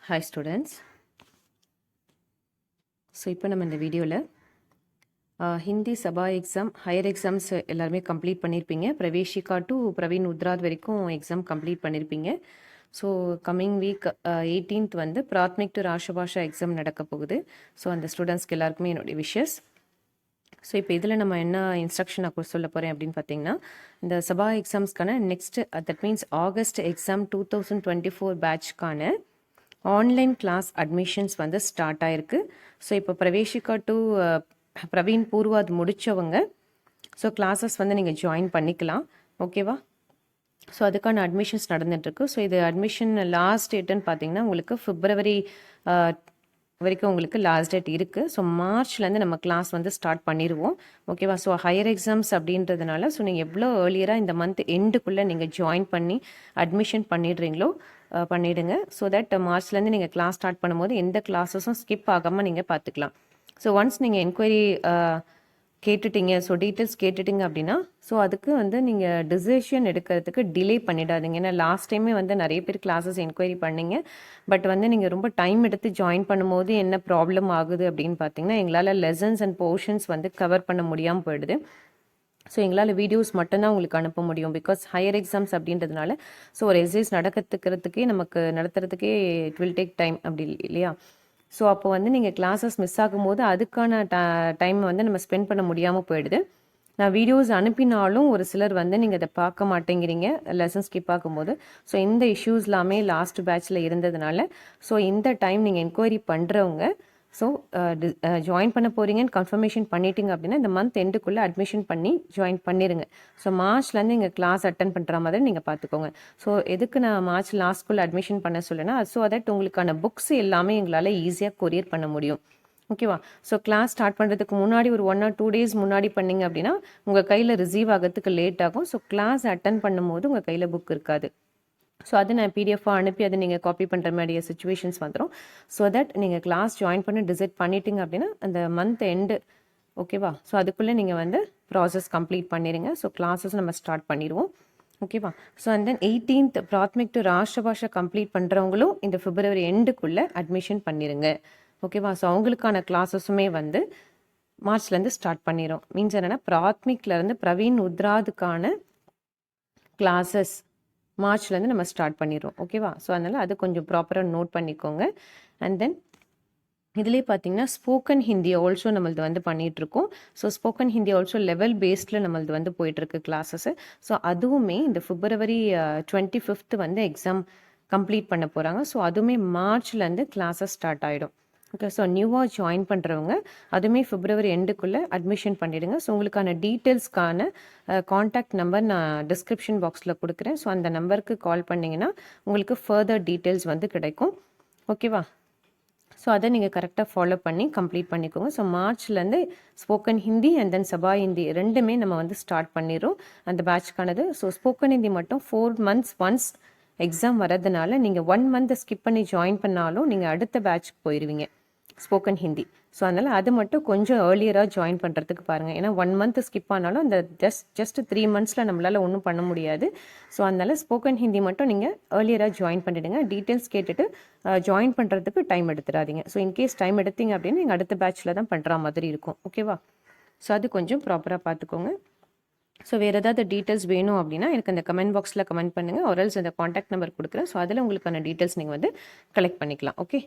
Hi students. So இப்போ நம்ம இந்த வீடியோவில் ஹிந்தி சபா எக்ஸாம் ஹையர் எக்ஸாம்ஸ் எல்லாருமே கம்ப்ளீட் பண்ணியிருப்பீங்க. பிரவேஷிகா டு பிரவீன் உத்ராத் வரைக்கும் எக்ஸாம் கம்ப்ளீட் பண்ணியிருப்பீங்க. ஸோ கம்மிங் வீக் 18th வந்து பிராத்மிக் டு ராஷ்டிரபாஷா எக்ஸாம் நடக்க போகுது. ஸோ அந்த ஸ்டூடெண்ட்ஸ்க்கு எல்லாருக்குமே என்னுடைய விஷஸ். ஸோ இப்போ இதில் நம்ம என்ன இன்ஸ்ட்ரக்ஷன் நான் சொல்ல போகிறேன் அப்படின்னு பார்த்தீங்கன்னா, இந்த சபா எக்ஸாம்ஸ்க்கான next that means August exam 2024 பேட்ச்க்கான ஆன்லைன் கிளாஸ் அட்மிஷன்ஸ் வந்து ஸ்டார்ட் ஆயிருக்கு. ஸோ இப்போ பிரவேஷிகா டு பிரவீன் பூர்வாத் முடித்தவங்க ஸோ கிளாஸஸ் வந்து நீங்கள் ஜாயின் பண்ணிக்கலாம். ஓகேவா? ஸோ அதுக்கான அட்மிஷன்ஸ் நடந்துகிட்ருக்கு. ஸோ இது அட்மிஷன் லாஸ்ட் டேட்டுன்னு பார்த்தீங்கன்னா உங்களுக்கு பிப்ரவரி வரைக்கும் உங்களுக்கு லாஸ்ட் டேட் இருக்குது. ஸோ மார்ச்லேருந்து நம்ம கிளாஸ் வந்து ஸ்டார்ட் பண்ணிடுவோம். ஓகேவா? ஸோ ஹையர் எக்ஸாம்ஸ் அப்படின்றதுனால ஸோ நீங்கள் எவ்வளோ ஏர்லியராக இந்த மந்த் எண்டுக்குள்ளே நீங்கள் ஜாயின் பண்ணி அட்மிஷன் பண்ணிடுறீங்களோ பண்ணிவிடுங்க. ஸோ தட் மார்ச்லேருந்து நீங்கள் கிளாஸ் ஸ்டார்ட் பண்ணும்போது எந்த கிளாஸஸும் ஸ்கிப் ஆகாமல் நீங்கள் பார்த்துக்கலாம். ஸோ ஒன்ஸ் நீங்கள் என்கொயரி கேட்டுட்டீங்க, ஸோ டீட்டெயில்ஸ் கேட்டுட்டிங்க அப்படின்னா ஸோ அதுக்கு வந்து நீங்கள் டிசிஷன் எடுக்கிறதுக்கு டிலே பண்ணிடாதீங்க. ஏன்னா லாஸ்ட் டைமே வந்து நிறைய பேர் கிளாஸஸ் என்கொயரி பண்ணிங்க. பட் வந்து நீங்கள் ரொம்ப டைம் எடுத்து ஜாயின் பண்ணும்போது என்ன ப்ராப்ளம் ஆகுது அப்படின்னு பார்த்தீங்கன்னா, எங்களால் லெசன்ஸ் அண்ட் போர்ஷன்ஸ் வந்து கவர் பண்ண முடியாமல் போயிடுது. ஸோ எங்களால் வீடியோஸ் மட்டும்தான் உங்களுக்கு அனுப்ப முடியும். பிகாஸ் ஹையர் எக்ஸாம்ஸ் அப்படின்றதுனால ஸோ ஒரு எக்ஸைஸ் நடத்துறதுக்கே இட் வில் டேக் டைம் அப்படி இல்லையா? ஸோ அப்போ வந்து நீங்கள் கிளாஸஸ் மிஸ் ஆகும்போது அதுக்கான டைம் வந்து நம்ம ஸ்பெண்ட் பண்ண முடியாமல் போயிடுது. நான் வீடியோஸ் அனுப்பினாலும் ஒரு சிலர் வந்து நீங்கள் அதை பார்க்க மாட்டேங்கிறீங்க லெசன் ஸ்கிப் ஆகும்போது. ஸோ இந்த இஷ்யூஸ் எல்லாமே லாஸ்ட் பேட்சில் இருந்ததுனால ஸோ இந்த டைம் நீங்கள் என்கொயரி பண்ணுறவங்க ஸோ ஜாயின் பண்ண போகிறீங்கன்னு கன்ஃபர்மேஷன் பண்ணிட்டீங்க அப்படின்னா இந்த மந்த் எண்டுக்குள்ளே அட்மிஷன் பண்ணி ஜாயின் பண்ணிடுங்க. ஸோ மார்ச்லேருந்து இங்கே கிளாஸ் அட்டன் பண்ணுற மாதிரி நீங்கள் பார்த்துக்கோங்க. ஸோ எதுக்கு நான் மார்ச் லாஸ்ட்குள்ளே அட்மிஷன் பண்ண சொல்லுன்னா ஸோ தட் உங்களுக்கான புக்ஸ் எல்லாமே எங்களால் ஈஸியாக கொரியர் பண்ண முடியும். ஓகேவா? ஸோ கிளாஸ் ஸ்டார்ட் பண்ணுறதுக்கு முன்னாடி ஒரு 1 or 2 days முன்னாடி பண்ணிங்க அப்படின்னா உங்கள் கையில் ரிசீவ் ஆகிறதுக்கு லேட் ஆகும். ஸோ கிளாஸ் அட்டன் பண்ணும்போது உங்கள் கையில் புக் இருக்காது. ஸோ அது நான் பிடிஎஃபாக அனுப்பி அதை நீங்கள் காப்பி பண்ணுற மாதிரியே சுச்சுவேஷன்ஸ் வந்துடும். ஸோ தட் நீங்கள் கிளாஸ் ஜாயின் பண்ணி டிசைட் பண்ணிட்டீங்க அப்படின்னா அந்த மந்த் எண்டு ஓகேவா? ஸோ அதுக்குள்ளே நீங்கள் வந்து ப்ராசஸ் கம்ப்ளீட் பண்ணிடுங்க. ஸோ கிளாஸஸ் நம்ம ஸ்டார்ட் பண்ணிடுவோம். ஓகேவா? So and then 18th Prathmik to ராஷ்டிரபாஷா complete பண்ணுறவங்களும் இந்த பிப்ரவரி எண்டுக்குள்ளே அட்மிஷன் பண்ணிடுங்க. ஓகேவா? ஸோ அவங்களுக்கான கிளாஸஸுமே வந்து மார்ச்லேருந்து ஸ்டார்ட் பண்ணிடும். மீன்ஸ் என்னென்னா பிராத்மிக்லேருந்து பிரவீன் உத்ராதுக்கான கிளாஸஸ் மார்ச்லேருந்து நம்ம ஸ்டார்ட் பண்ணிடுவோம். ஓகேவா? ஸோ அதனால் அது கொஞ்சம் ப்ராப்பராக நோட் பண்ணிக்கோங்க. அண்ட் தென் இதுலேயே பார்த்தீங்கன்னா ஸ்போக்கன் ஹிந்தி ஆல்சோ நம்மளது வந்து பண்ணிகிட்ருக்கோம். So spoken Hindi also level பேஸ்டில் நம்மளது வந்து போயிட்டுருக்கு கிளாஸஸ்ஸு. ஸோ அதுவுமே இந்த பிப்ரவரி 25th வந்து எக்ஸாம் கம்ப்ளீட் பண்ண போகிறாங்க. ஸோ அதுவுமே மார்ச்லேருந்து கிளாஸஸ் ஸ்டார்ட் ஆகிடும். ஓகே. ஸோ நியூவாக ஜாயின் பண்ணுறவங்க அதுவுமே பிப்ரவரி எண்டுக்குள்ளே அட்மிஷன் பண்ணிவிடுங்க. ஸோ உங்களுக்கான டீட்டெயில்ஸ்க்கான காண்டாக்ட் நம்பர் நான் டிஸ்கிரிப்ஷன் பாக்ஸில் கொடுக்குறேன். ஸோ அந்த நம்பருக்கு கால் பண்ணிங்கன்னா உங்களுக்கு ஃபர்தர் டீட்டெயில்ஸ் வந்து கிடைக்கும். ஓகேவா? ஸோ அதை நீங்கள் கரெக்டாக ஃபாலோ பண்ணி கம்ப்ளீட் பண்ணிக்கோங்க. ஸோ மார்ச்லேருந்து spoken Hindi and then Sabha Hindi ரெண்டுமே நம்ம வந்து ஸ்டார்ட் பண்ணிடுறோம் அந்த பேட்ச்க்கானது. ஸோ ஸ்போக்கன் ஹிந்தி மட்டும் 4 months ஒன்ஸ் எக்ஸாம் வரதுனால நீங்கள் 1 month ஸ்கிப் பண்ணி ஜாயின் பண்ணாலும் நீங்கள் அடுத்த பேட்ச்க்கு போயிடுவீங்க ஸ்போக்கன் ஹிந்தி. ஸோ அதனால் அது மட்டும் கொஞ்சம் ஏர்லியராக ஜாயின் பண்ணுறதுக்கு பாருங்கள். ஏன்னா 1 month ஸ்கிப் ஆனாலும் அந்த ஜஸ்ட் 3 months நம்மளால் ஒன்றும் பண்ண முடியாது. ஸோ அதனால் ஸ்போக்கன் ஹிந்தி மட்டும் நீங்கள் ஏர்லியராக ஜாயின் பண்ணிவிடுங்க. டீட்டெயில்ஸ் கேட்டுட்டு ஜாயின் பண்ணுறதுக்கு டைம் எடுத்துடாதீங்க. ஸோ இன்கேஸ் டைம் எடுத்தீங்க அப்படின்னு நீங்கள் அடுத்த பேட்சில் தான் பண்ணுற மாதிரி இருக்கும். ஓகேவா? ஸோ அது கொஞ்சம் ப்ராப்பராக பார்த்துக்கோங்க. ஸோ வேறு ஏதாவது டீட்டெயில்ஸ் வேணும் அப்படின்னா எனக்கு அந்த கமெண்ட் பாக்ஸில் கமெண்ட் பண்ணுங்கள். ஆர்எல்ஸ் அந்த காண்டாக்ட் நம்பர் கொடுக்குறேன். ஸோ அதில் உங்களுக்கான டீட்டெயில்ஸ் நீங்கள் வந்து கலெக்ட் பண்ணிக்கலாம். ஓகே.